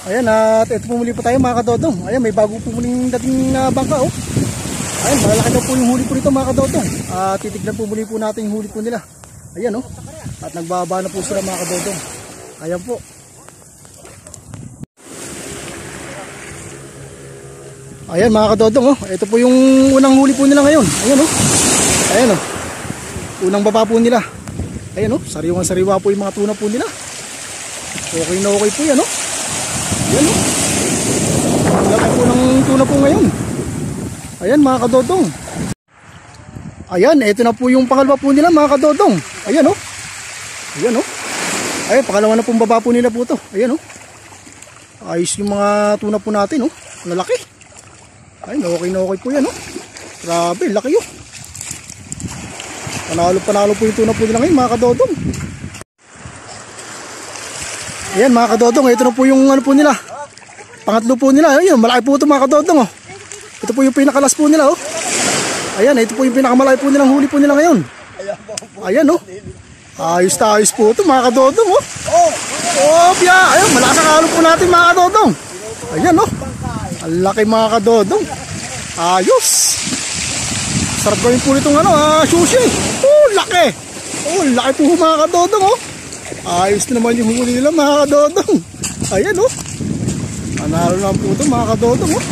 Ayan, at ito pumuli po tayo mga kadodong. Ayan, may bago pumuling dating bangka oh. Ayan, malaki daw po yung huli po nito mga kadodong. Titignan po muli po natin yung huli po nila. Ayan oh. At nagbaba na po sila mga kadodong. Ayan po. Ayan mga kadodong oh. Ito po yung unang huli po nila ngayon. Ayan oh. Ayan oh. Unang baba po nila. Ayan oh. Sariwang sariwa po yung mga tuna po nila. Okay na okay po yan oh. Ayan o. Laki po ng tuna po ngayon. Ayan mga kadodong. Ayan, ito na po yung pangalawa po nila mga kadodong. Ayan o. Ayan o. Ayan, pangalawa na pong baba po nila po to. Ayan o. Ayos yung mga tuna po natin o. Lalaki. Ayan, okay na okay po yan o. Grabe, laki o. Panalo po yung tuna po nila ngayon mga kadodong. Ayan mga kadodong, ito na po yung ano po nila. Pangatlo po nila. Ayun, malaki po ito mga kadodong oh. Ito po yung pinakalas po nila oh. Ayan, ito po yung pinakamalaki po nilang huli po nila ngayon. Ayan oh. Ayos na ayos po ito mga kadodong oh. Oh, pya. Ayun, malakas ang halo po natin mga kadodong. Ayan oh. Ang laki mga kadodong. Ayos. Sarap gawin po nitong sushi. Oh, laki. Oh, laki po mga kadodong oh. Ayos naman yung huli nila mga kadodong. Ayan oh. Panalo lang po ito mga kadodong oh.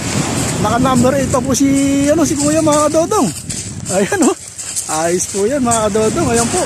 Naka number 8 pa po si kuya mga kadodong. Ayan oh. Ayos po yan mga kadodong. Ayan po.